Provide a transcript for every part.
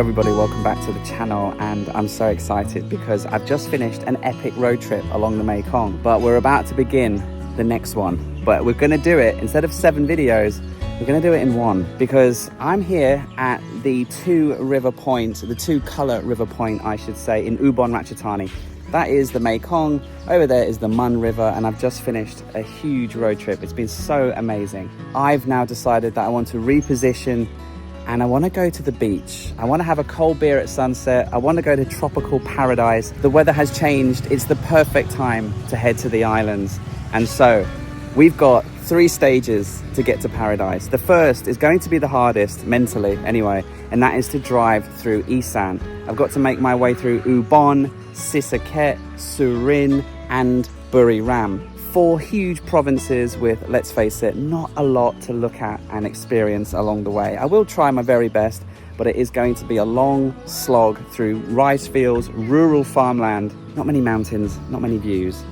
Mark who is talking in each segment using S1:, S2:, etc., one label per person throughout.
S1: everybody, welcome back to the channel, and I'm so excited because I've just finished an epic road trip along the Mekong, but we're about to begin the next one. But we're going to do it, instead of 7 videos, we're going to do it in one, because I'm here at the two colour river point, I should say, in Ubon Ratchathani. That is the Mekong, over there is the Mun River, and I've just finished a huge road trip. It's been so amazing. I've now decided that I want to reposition and I want to go to the beach. I want to have a cold beer at sunset. I want to go to tropical paradise. The weather has changed. It's the perfect time to head to the islands. And so we've got 3 stages to get to paradise. The first is going to be the hardest, mentally anyway, and that is to drive through Isan. I've got to make my way through Ubon, Sisaket, Surin and Buriram. 4 huge provinces with, let's face it, not a lot to look at and experience along the way. I will try my very best, but it is going to be a long slog through rice fields, rural farmland, not many mountains, not many views.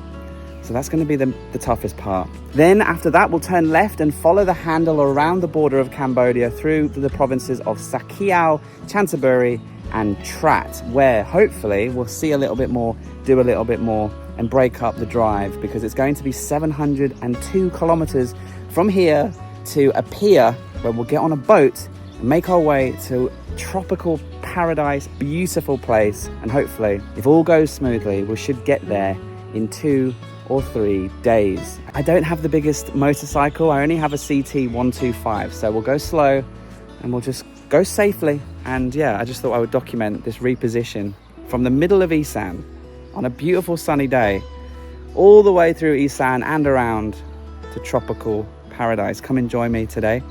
S1: So that's going to be the toughest part. Then after that, we'll turn left and follow the handle around the border of Cambodia through the provinces of Sakiao, Chanthaburi and Trat, where hopefully we'll see a little bit more, do a little bit more and break up the drive, because it's going to be 702 kilometers from here to a pier where we'll get on a boat and make our way to tropical paradise, beautiful place. And hopefully, if all goes smoothly, we should get there in 2 or 3 days. I don't have the biggest motorcycle. I only have a CT 125, so we'll go slow and we'll just go safely. And yeah, I just thought I would document this reposition from the middle of Isan on a beautiful sunny day all the way through Isan and around to tropical paradise. Come and join me today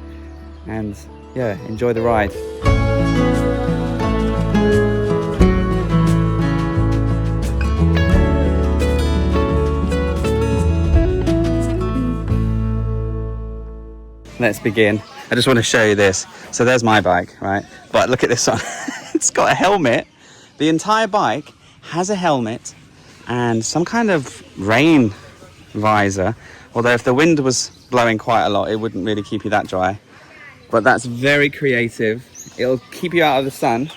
S1: and yeah, enjoy the ride. Let's begin. I just want to show you this. So there's my bike, right? But look at this one. It's got a helmet. The entire bike has a helmet and some kind of rain visor. Although if the wind was blowing quite a lot, it wouldn't really keep you that dry. But that's very creative. It'll keep you out of the sun.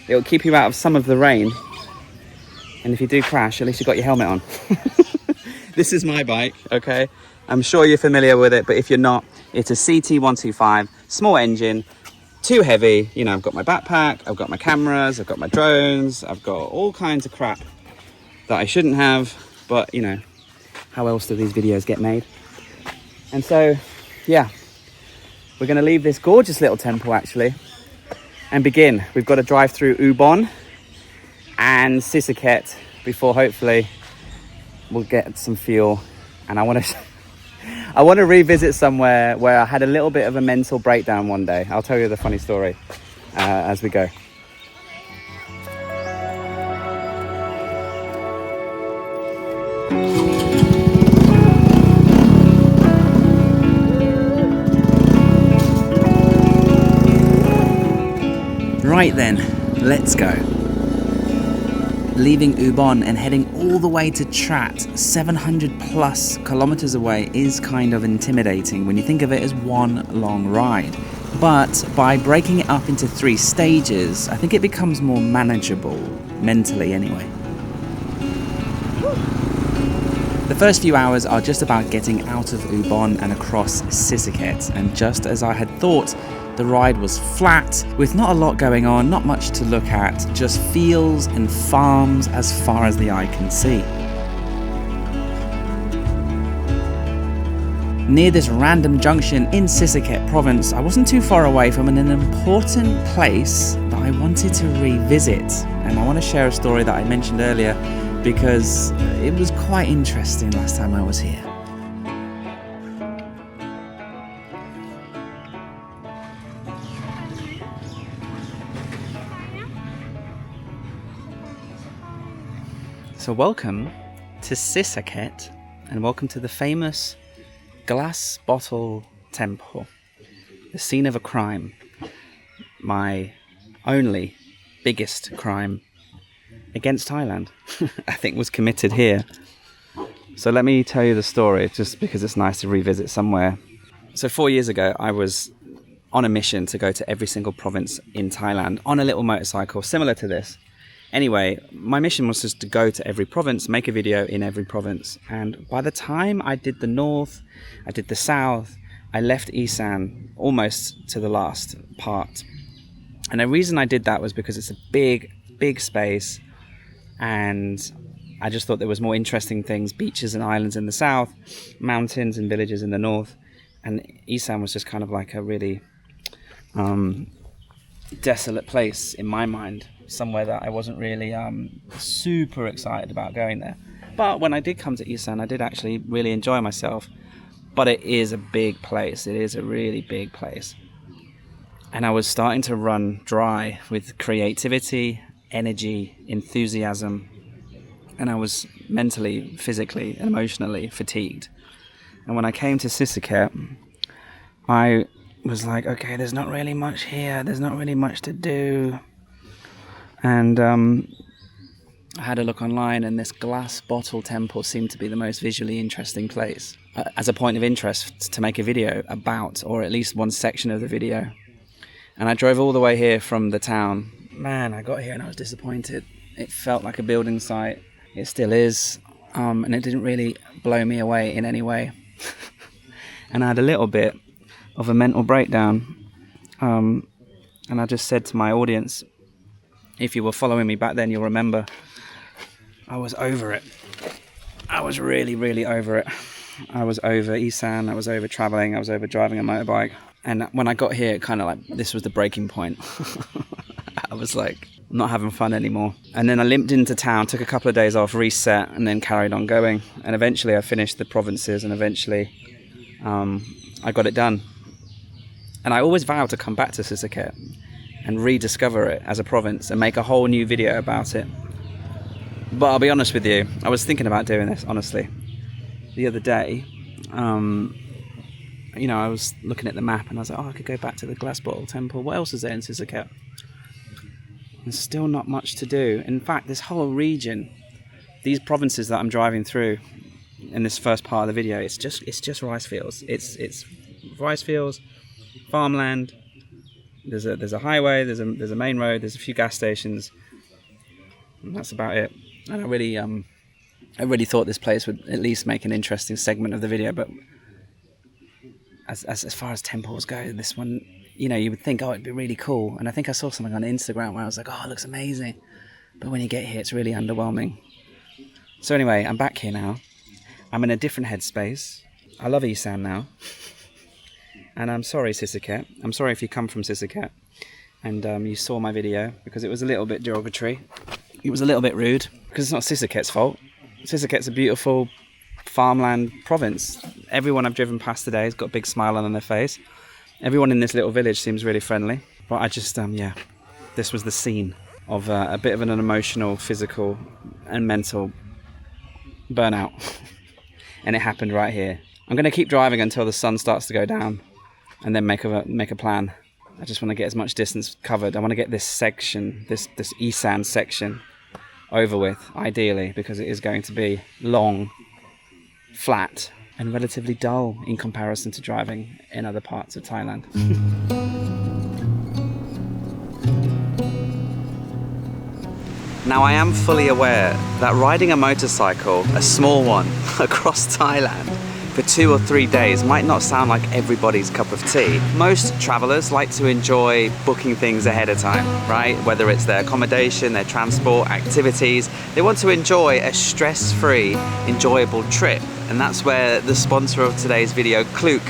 S1: It'll keep you out of some of the rain. And if you do crash, at least you've got your helmet on. This is my bike, okay? I'm sure you're familiar with it, but if you're not, it's a CT 125, small engine, too heavy. You know, I've got my backpack, I've got my cameras, I've got my drones, I've got all kinds of crap that I shouldn't have, but you know, how else do these videos get made? And so, yeah, we're gonna leave this gorgeous little temple actually and begin. We've got to drive through Ubon and Sisaket before hopefully we'll get some fuel. And I want to revisit somewhere where I had a little bit of a mental breakdown one day. I'll tell you the funny story as we go. Right then, let's go. Leaving Ubon and heading all the way to Trat, 700 plus kilometers away, is kind of intimidating when you think of it as one long ride. But by breaking it up into 3 stages, I think it becomes more manageable, mentally anyway. The first few hours are just about getting out of Ubon and across Sisaket, and just as I had thought, the ride was flat, with not a lot going on, not much to look at, just fields and farms as far as the eye can see. Near this random junction in Sisaket province, I wasn't too far away from an important place that I wanted to revisit. And I want to share a story that I mentioned earlier because it was quite interesting last time I was here. So welcome to Sisaket and welcome to the famous Glass Bottle Temple, the scene of a crime, my only biggest crime against Thailand, I think was committed here. So let me tell you the story just because it's nice to revisit somewhere. So 4 years ago I was on a mission to go to every single province in Thailand on a little motorcycle similar to this. Anyway, my mission was just to go to every province, make a video in every province. And by the time I did the north, I did the south, I left Isan almost to the last part. And the reason I did that was because it's a big space, and I just thought there was more interesting things, beaches and islands in the south, mountains and villages in the north, and Isan was just kind of like a really desolate place in my mind, somewhere that I wasn't really super excited about going there. But when I did come to Isan, I did actually really enjoy myself. But it is a big place. It is a really big place. And I was starting to run dry with creativity, energy, enthusiasm. And I was mentally, physically, and emotionally fatigued. And when I came to Sisaket, I was like, okay, there's not really much here. There's not really much to do. And I had a look online, and this glass bottle temple seemed to be the most visually interesting place as a point of interest to make a video about, or at least one section of the video. And I drove all the way here from the town. Man, I got here and I was disappointed. It felt like a building site. It still is. And it didn't really blow me away in any way. And I had a little bit of a mental breakdown. And I just said to my audience, if you were following me back then, you'll remember I was over it. I was really, really over it. I was over Isan, I was over traveling, I was over driving a motorbike. And when I got here, kind of like, this was the breaking point. I was like, I'm not having fun anymore. And then I limped into town, took a couple of days off, reset, and then carried on going. And eventually I finished the provinces, and eventually I got it done. And I always vowed to come back to Sisaket and rediscover it as a province and make a whole new video about it. But I'll be honest with you, I was thinking about doing this, honestly. The other day, you know, I was looking at the map and I was like, oh, I could go back to the Glass Bottle Temple. What else is there in Sisaket? There's still not much to do. In fact, this whole region, these provinces that I'm driving through in this first part of the video, it's just rice fields. It's rice fields, farmland. There's a highway, there's a main road, there's a few gas stations, and that's about it. And I really thought this place would at least make an interesting segment of the video, but as far as temples go, this one, you know, you would think, oh, it'd be really cool. And I think I saw something on Instagram where I was like, oh, it looks amazing. But when you get here, it's really underwhelming. So anyway, I'm back here now. I'm in a different headspace. I love Isan now. And I'm sorry, Sisaket. I'm sorry if you come from Sisaket and you saw my video, because it was a little bit derogatory. It was a little bit rude, because it's not Sisaket's fault. Sisaket's a beautiful farmland province. Everyone I've driven past today has got a big smile on their face. Everyone in this little village seems really friendly. But I just, yeah, this was the scene of a bit of an emotional, physical and mental burnout. And it happened right here. I'm going to keep driving until the sun starts to go down and then make a plan. I just want to get as much distance covered. I want to get this section, this Isan section over with, ideally, because it is going to be long, flat, and relatively dull in comparison to driving in other parts of Thailand. Now, I am fully aware that riding a motorcycle, a small one, across Thailand for 2 or 3 days might not sound like everybody's cup of tea. Most travelers like to enjoy booking things ahead of time, right? Whether it's their accommodation, their transport, activities, they want to enjoy a stress-free, enjoyable trip. And that's where the sponsor of today's video, Klook,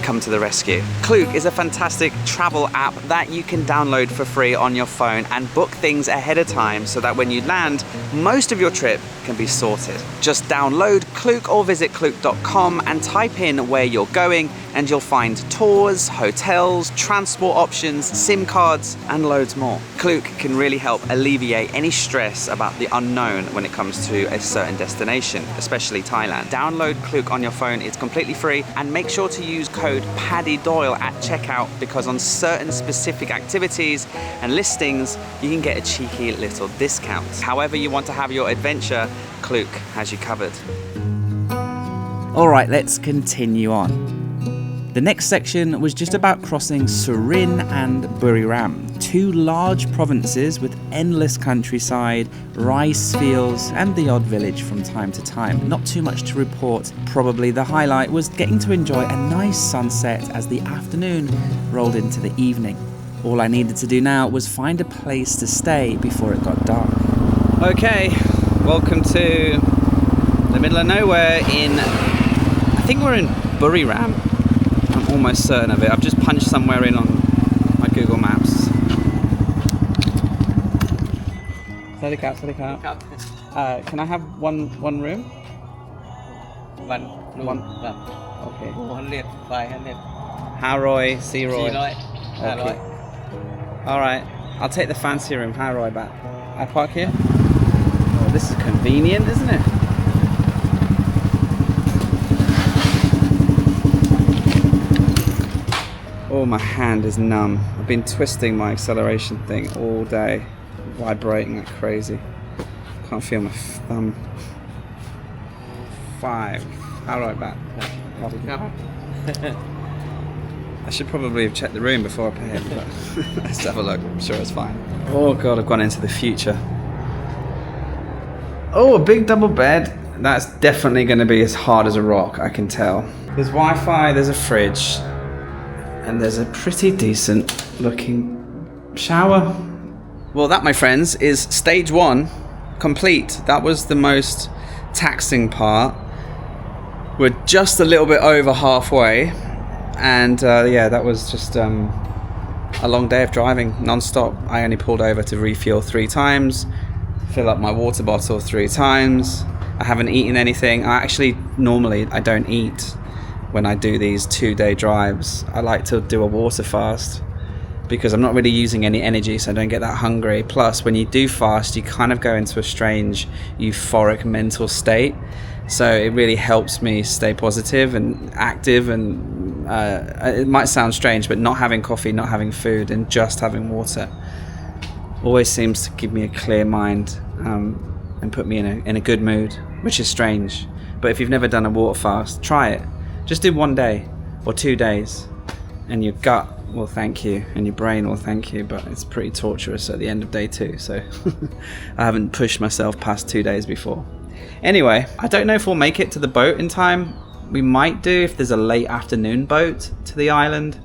S1: come to the rescue. Klook is a fantastic travel app that you can download for free on your phone and book things ahead of time so that when you land, most of your trip can be sorted. Just download Klook or visit klook.com and type in where you're going, and you'll find tours, hotels, transport options, SIM cards, and loads more. Klook can really help alleviate any stress about the unknown when it comes to a certain destination, especially Thailand. Download Klook on your phone, it's completely free, and make sure to use code Paddy Doyle at checkout, because on certain specific activities and listings, you can get a cheeky little discount. However you want to have your adventure, Klook has you covered. All right, let's continue on. The next section was just about crossing Surin and Buriram, two large provinces with endless countryside, rice fields and the odd village from time to time. Not too much to report. Probably the highlight was getting to enjoy a nice sunset as the afternoon rolled into the evening. All I needed to do now was find a place to stay before it got dark. Okay, welcome to the middle of nowhere I think we're in Buriram. I'm almost certain of it. I've just punched somewhere in on my Google Maps. Sorry, can I have one room?
S2: One.
S1: Okay.
S2: 400, 500.
S1: Haroi, Searoy.
S2: 400, 500.
S1: Alright, I'll take the fancy room, Haroi back. I park here? Oh, this is convenient, isn't it? Oh, my hand is numb. I've been twisting my acceleration thing all day, vibrating like crazy. Can't feel my thumb. 5. How do I back? I should probably have checked the room before I paid, but let's have a look. I'm sure it's fine. Oh god, I've gone into the future. Oh, a big double bed. That's definitely going to be as hard as a rock, I can tell. There's Wi-Fi, there's a fridge. And there's a pretty decent looking shower. Well, that, my friends, is stage 1 complete. That was the most taxing part. We're just a little bit over halfway. And yeah, that was just a long day of driving non-stop. I only pulled over to refuel 3 times, fill up my water bottle 3 times. I haven't eaten anything. Normally I don't eat when I do these 2-day drives. I like to do a water fast because I'm not really using any energy, so I don't get that hungry. Plus, when you do fast, you kind of go into a strange euphoric mental state. So it really helps me stay positive and active, and it might sound strange, but not having coffee, not having food, and just having water always seems to give me a clear mind and put me in a good mood, which is strange. But if you've never done a water fast, try it. Just do 1 day or 2 days and your gut will thank you and your brain will thank you, but it's pretty torturous at the end of day 2, so I haven't pushed myself past 2 days before. Anyway, I don't know if we'll make it to the boat in time. We might do if there's a late afternoon boat to the island,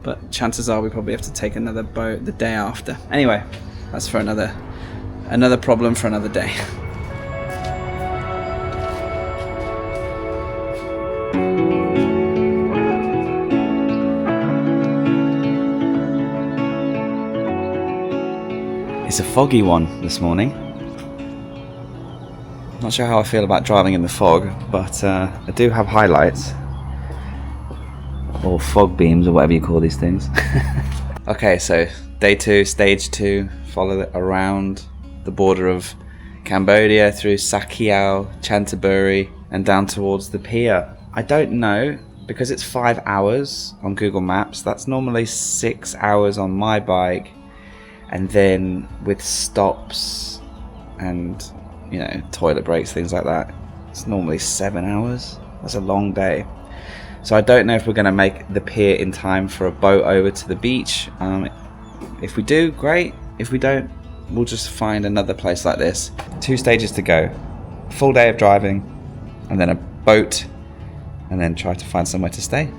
S1: but chances are we probably have to take another boat the day after. Anyway, that's for another problem for another day. It's a foggy one this morning. Not sure how I feel about driving in the fog, but I do have highlights. Or fog beams, or whatever you call these things. Okay, so day 2, stage 2, follow it around the border of Cambodia through Sakiao, Chanthaburi, and down towards the pier. I don't know, because it's 5 hours on Google Maps, that's normally 6 hours on my bike. And then with stops and, you know, toilet breaks, things like that, it's normally 7 hours. That's a long day. So I don't know if we're going to make the pier in time for a boat over to the beach. If we do, great. If we don't, we'll just find another place like this. 2 stages to go. Full day of driving, and then a boat, and then try to find somewhere to stay.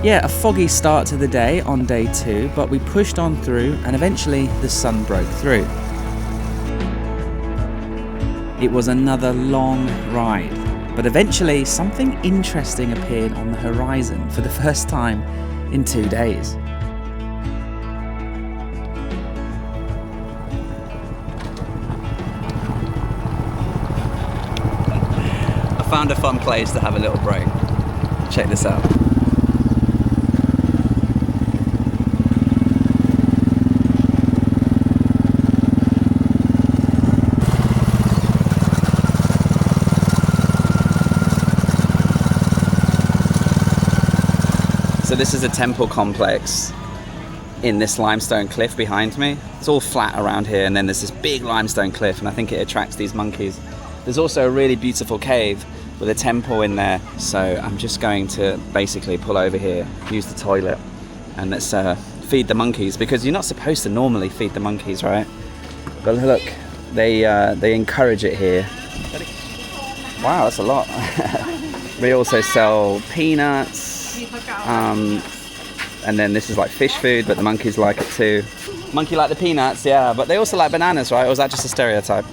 S1: Yeah, a foggy start to the day on day 2, but we pushed on through and eventually the sun broke through. It was another long ride, but eventually something interesting appeared on the horizon for the first time in 2 days. A found a fun place to have a little break. Check this out. So this is a temple complex in this limestone cliff behind me. It's all flat around here, and then there's this big limestone cliff, and I think it attracts these monkeys. There's also a really beautiful cave with a temple in there. So I'm just going to basically pull over here, use the toilet, and let's feed the monkeys, because you're not supposed to normally feed the monkeys, right? But look, they encourage it here. Wow, that's a lot. We also sell peanuts. And then this is like fish food, but the monkeys like it too. Monkey like the peanuts, yeah, but they also like bananas, right? Or is that just a stereotype?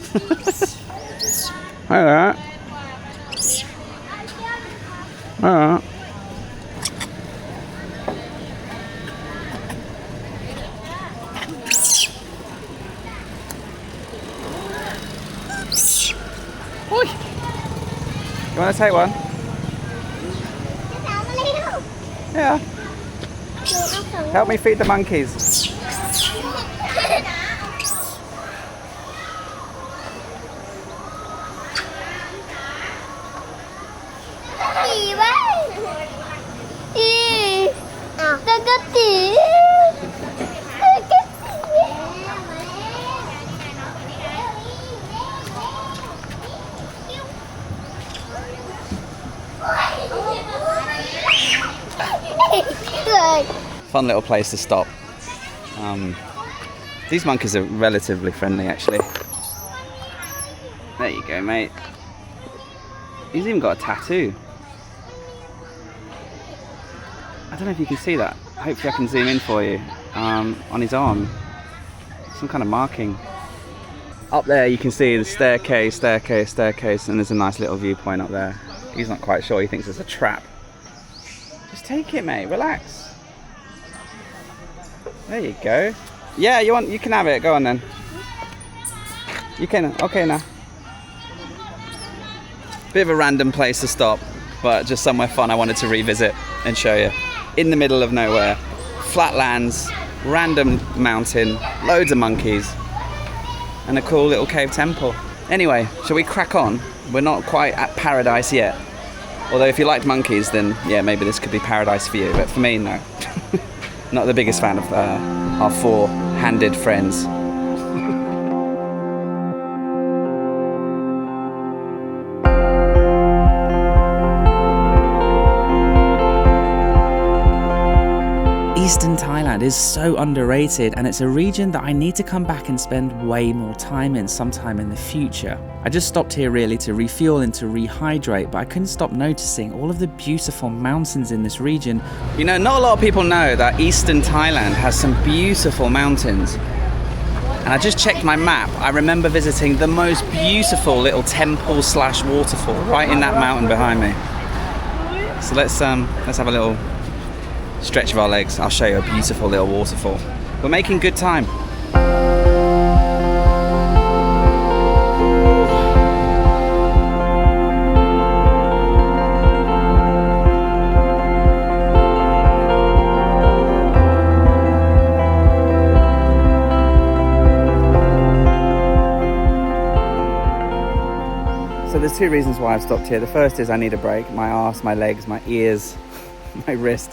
S1: Alright. Alright. You want to take one? Yeah. Help me feed the monkeys. Fun little place to stop. These monkeys are relatively friendly, actually. There you go, mate. He's even got a tattoo. I don't know if you can see that. Hopefully I can zoom in for you. On his arm. Some kind of marking. Up there you can see the staircase, and there's a nice little viewpoint up there. He's not quite sure, he thinks it's a trap. Just take it, mate, relax. There you go. Yeah, you can have it. Go on then. You can. Okay now. Bit of a random place to stop, but just somewhere fun I wanted to revisit and show you. In the middle of nowhere, flatlands, random mountain, loads of monkeys, and a cool little cave temple. Anyway, shall we crack on? We're not quite at paradise yet. Although if you liked monkeys, then yeah, maybe this could be paradise for you. But for me, no. Not the biggest fan of our four-handed friends. Eastern Thailand is so underrated, and it's a region that I need to come back and spend way more time in sometime in the future. I just stopped here really to refuel and to rehydrate, but I couldn't stop noticing all of the beautiful mountains in this region. You know, not a lot of people know that Eastern Thailand has some beautiful mountains. And I just checked my map. I remember visiting the most beautiful little temple slash waterfall right in that mountain behind me. So let's have a little stretch of our legs. I'll show you a beautiful little waterfall. We're making good time. So there's two reasons why I've stopped here. The first is I need a break. My arse, my legs, my ears, my wrist.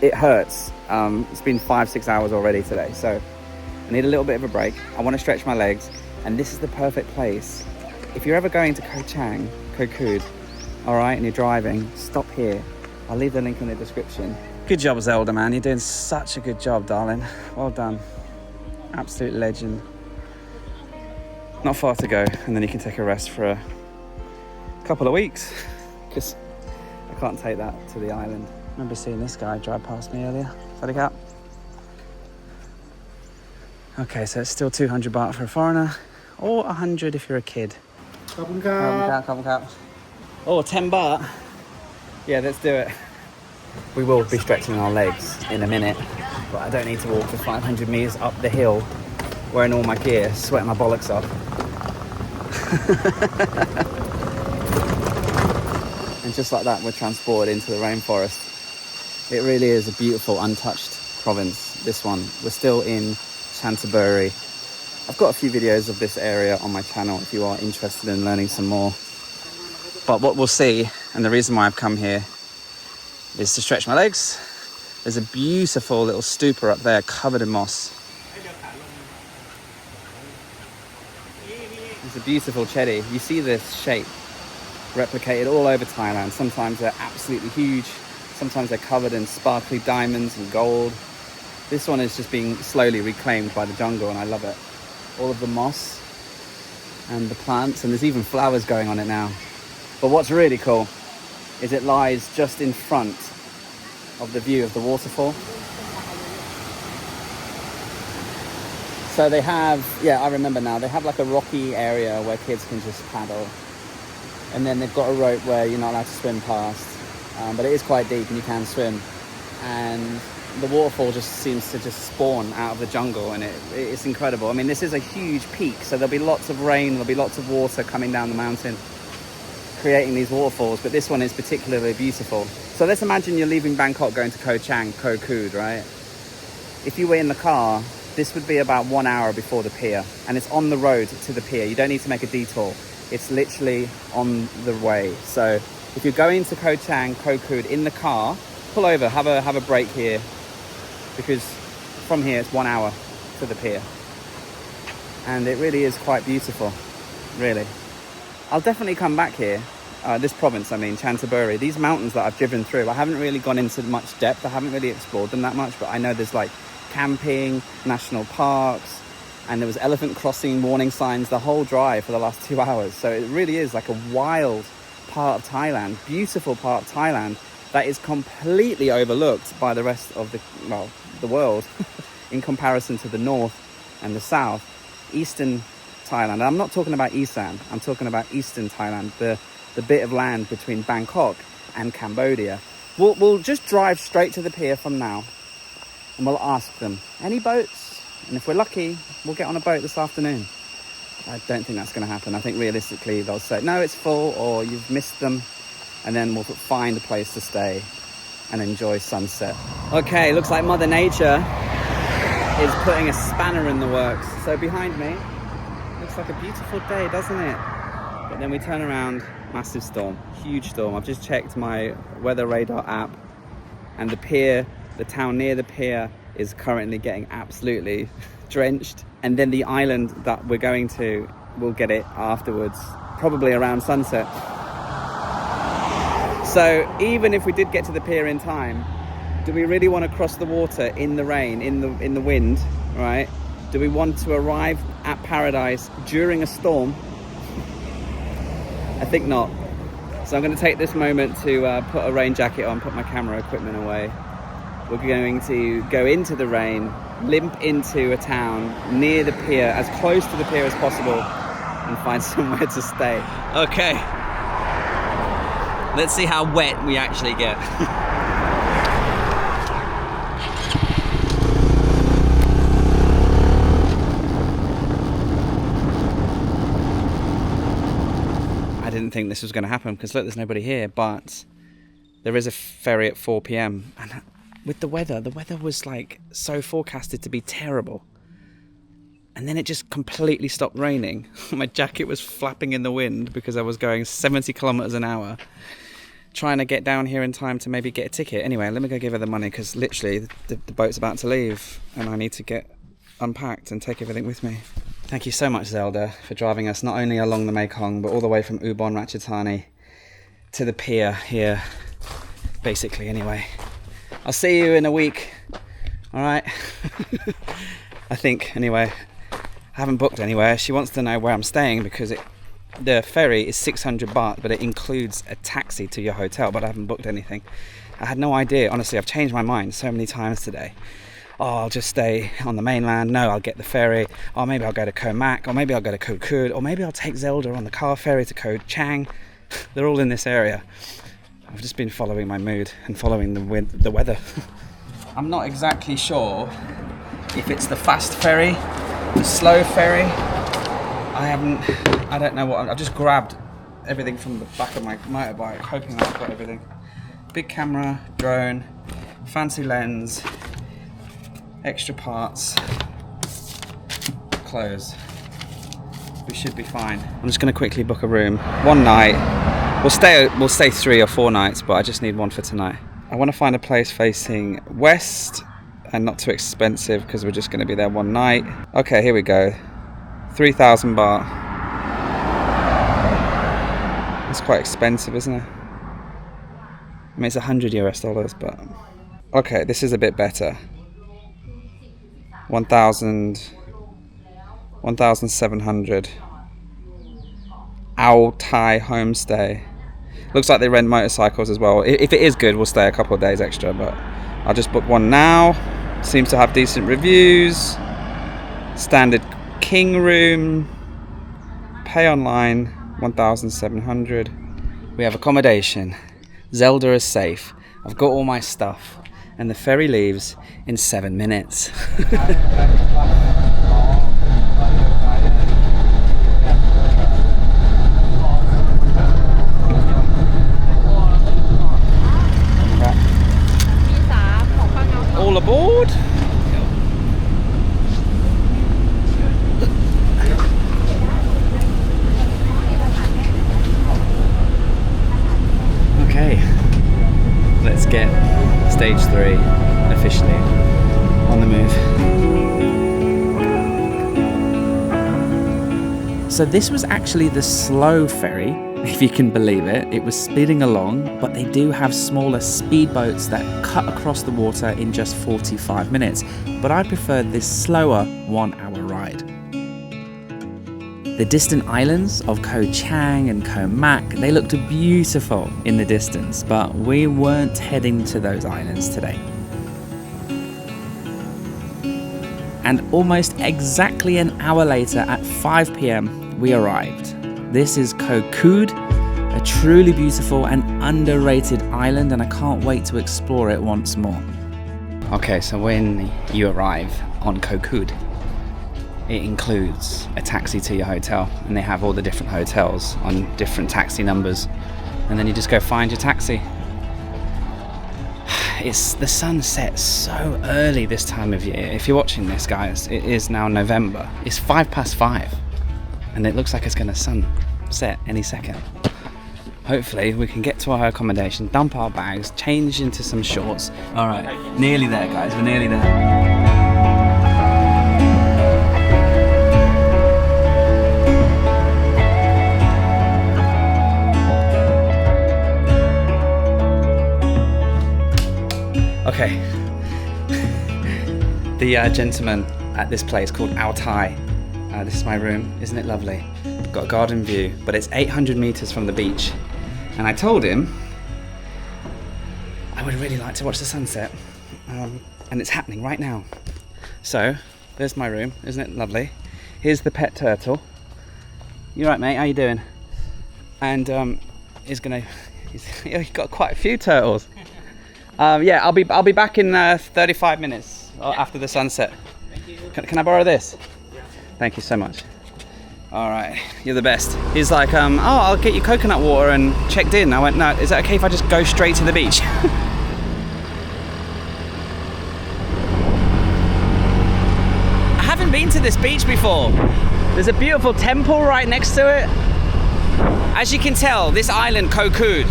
S1: It hurts. It's been 5-6 hours already today, so I need a little bit of a break. I want to stretch my legs, and this is the perfect place. If you're ever going to Koh Chang, Koh Kood, all right, and you're driving, stop here. I'll leave the link in the description. Good job, Zelda, man. You're doing such a good job, darling. Well done. Absolute legend. Not far to go, and then you can take a rest for a couple of weeks, because I can't take that to the island. I remember seeing this guy drive past me earlier. Paddy cap. Okay, so it's still 200 baht for a foreigner, or 100 if you're a kid. Couple cap. Oh, 10 baht. Yeah, let's do it. We will be stretching our legs in a minute, but I don't need to walk the 500 meters up the hill wearing all my gear, sweating my bollocks off. And just like that, we're transported into the rainforest. It really is a beautiful, untouched province, this one. We're still in Canterbury. I've got a few videos of this area on my channel if you are interested in learning some more. But what we'll see, and the reason why I've come here, is to stretch my legs. There's a beautiful little stupa up there covered in moss. It's a beautiful chetty. You see this shape replicated all over Thailand. Sometimes they're absolutely huge. Sometimes they're covered in sparkly diamonds and gold. This one is just being slowly reclaimed by the jungle, and I love it. All of the moss and the plants, and there's even flowers going on it now. But what's really cool is it lies just in front of the view of the waterfall. So they have, yeah, I remember now, they have like a rocky area where kids can just paddle. And then they've got a rope where you're not allowed to swim past. But it is quite deep and you can swim. And the waterfall just seems to just spawn out of the jungle, and it's incredible. I mean, this is a huge peak, so there'll be lots of rain, there'll be lots of water coming down the mountain, creating these waterfalls, but this one is particularly beautiful. So let's imagine you're leaving Bangkok going to Koh Chang, Koh Kood, right? If you were in the car, this would be about 1 hour before the pier, and it's on the road to the pier. You don't need to make a detour. It's literally on the way. So if you're going to Koh Chang, Koh Kood in the car, pull over, have a break here, because from here it's 1 hour to the pier. And it really is quite beautiful, really. I'll definitely come back here, this province, I mean, Canterbury. These mountains that I've driven through, I haven't really gone into much depth. I haven't really explored them that much, but I know there's like camping, national parks, and there was elephant crossing warning signs the whole drive for the last 2 hours. So it really is like a wild part of Thailand, beautiful part of Thailand that is completely overlooked by the rest of the world in comparison to the north and the south. Eastern Thailand, I'm not talking about Isan, I'm talking about Eastern Thailand, the bit of land between Bangkok and Cambodia. We'll just drive straight to the pier from now, and we'll ask them, any boats? And if we're lucky, we'll get on a boat this afternoon. I don't think that's going to happen. I think realistically they'll say, no, it's full, or you've missed them, and then we'll find a place to stay and enjoy sunset. Okay, looks like Mother Nature is putting a spanner in the works. So behind me, looks like a beautiful day, doesn't it? But then we turn around, massive storm, huge storm. I've just checked my weather radar app, and the pier, the town near the pier, is currently getting absolutely drenched. And then the island that we're going to will get it afterwards, probably around sunset. So even if we did get to the pier in time, do we really want to cross the water in the rain, in the wind, right? Do we want to arrive at paradise during a storm? I think not. So I'm going to take this moment to put a rain jacket on, put my camera equipment away. We're going to go into the rain, limp into a town near the pier, as close to the pier as possible, and find somewhere to stay. Okay. Let's see how wet we actually get. I didn't think this was going to happen because look, there's nobody here, but there is a ferry at 4 p.m. and with the weather was like so forecasted to be terrible. And then it just completely stopped raining. My jacket was flapping in the wind because I was going 70 kilometers an hour, trying to get down here in time to maybe get a ticket. Anyway, let me go give her the money because literally the boat's about to leave and I need to get unpacked and take everything with me. Thank you so much, Zelda, for driving us not only along the Mekong, but all the way from Ubon Ratchathani to the pier here, basically, anyway. I'll see you in a week, all right? I think, anyway. I haven't booked anywhere. She wants to know where I'm staying because the ferry is 600 baht, but it includes a taxi to your hotel, but I haven't booked anything. I had no idea. Honestly, I've changed my mind so many times today. Oh, I'll just stay on the mainland. No, I'll get the ferry. Oh, maybe I'll go to Koh Mak, or maybe I'll go to Koh Kood, or maybe I'll take Zelda on the car ferry to Koh Chang. They're all in this area. I've just been following my mood and following the weather. I'm not exactly sure if it's the fast ferry, the slow ferry. I don't know what. I've just grabbed everything from the back of my motorbike, hoping I've got everything. Big camera, drone, fancy lens, extra parts, clothes. We should be fine. I'm just going to quickly book a room. One night. We'll stay 3 or 4 nights, but I just need one for tonight. I want to find a place facing west and not too expensive because we're just going to be there one night. Okay, here we go. 3,000 baht. It's quite expensive, isn't it? I mean, it's $100 US, but... Okay, this is a bit better. 1,700. Ao Thai homestay. Looks like they rent motorcycles as well. If it is good, we'll stay a couple of days extra, but I'll just book one now. Seems to have decent reviews. Standard king room. Pay online, 1,700. We have accommodation. Zelda is safe. I've got all my stuff. And the ferry leaves in 7 minutes. All aboard. Okay, let's get stage 3 officially on the move. So this was actually the slow ferry, if you can believe it. It was speeding along, but they do have smaller speedboats that cut across the water in just 45 minutes. But I preferred this slower 1-hour ride. The distant islands of Koh Chang and Koh Mak, they looked beautiful in the distance, but we weren't heading to those islands today. And almost exactly an hour later at 5 p.m, we arrived. This is Koh Kood, a truly beautiful and underrated island, and I can't wait to explore it once more. Okay, so when you arrive on Koh Kood, it includes a taxi to your hotel, and they have all the different hotels on different taxi numbers, and then you just go find your taxi. The sun sets so early this time of year. If you're watching this, guys, it is now November. It's 5:05, and it looks like it's going to sunset any second. Hopefully we can get to our accommodation, dump our bags, change into some shorts. All right, nearly there, guys. We're nearly there. Okay, the gentleman at this place called Ao Thai. This is my room, isn't it lovely? Got a garden view, but it's 800 meters from the beach. And I told him I would really like to watch the sunset, and it's happening right now. So, there's my room, isn't it lovely? Here's the pet turtle. You right, mate? How you doing? And he's got quite a few turtles. Yeah, I'll be back in 35 minutes after the sunset. Can I borrow this? Yeah. Thank you so much. All right, you're the best. He's like, oh, I'll get you coconut water and checked in. I went, no, is that okay if I just go straight to the beach? I haven't been to this beach before. There's a beautiful temple right next to it. As you can tell, this island, Koh Kood,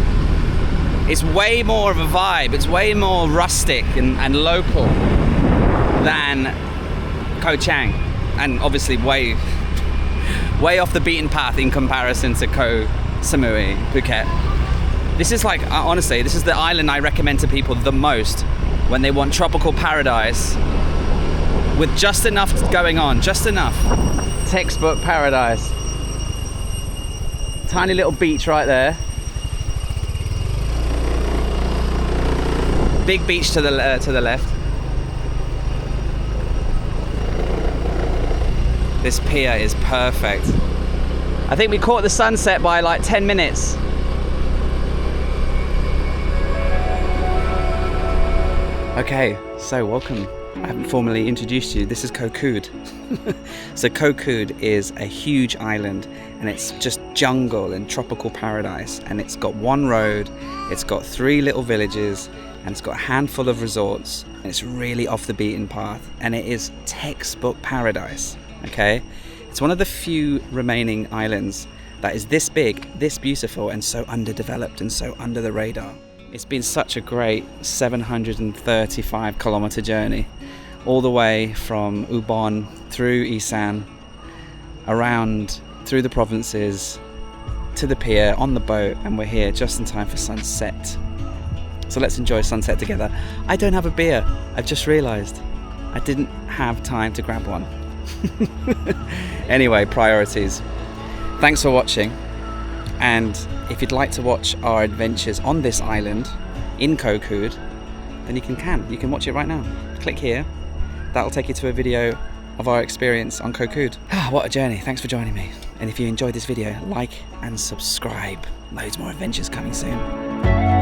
S1: it's way more of a vibe. It's way more rustic and local than Koh Chang, and obviously way off the beaten path in comparison to Koh Samui, Phuket. This is like, honestly, this is the island I recommend to people the most when they want tropical paradise with just enough going on, just enough. Textbook paradise. Tiny little beach right there. Big beach to the left. This pier is perfect. I think we caught the sunset by like 10 minutes. Okay, so welcome I haven't formally introduced you. This is Koh Kood. So Koh Kood is a huge island, and it's just jungle and tropical paradise, and it's got one road, it's got 3 little villages, and it's got a handful of resorts, and it's really off the beaten path, and it is textbook paradise. Okay, it's one of the few remaining islands that is this big, this beautiful, and so underdeveloped and so under the radar. It's been such a great 735 kilometer journey, all the way from Ubon through Isan, around through the provinces to the pier on the boat, and we're here just in time for sunset. So let's enjoy sunset together. I don't have a beer. I've just realized I didn't have time to grab one. Anyway, priorities. Thanks for watching, and if you'd like to watch our adventures on this island in Koh Kood, then you can watch it right now. Click here. That'll take you to a video of our experience on Koh Kood. What a journey. Thanks for joining me. And if you enjoyed this video, like and subscribe. Loads more adventures coming soon.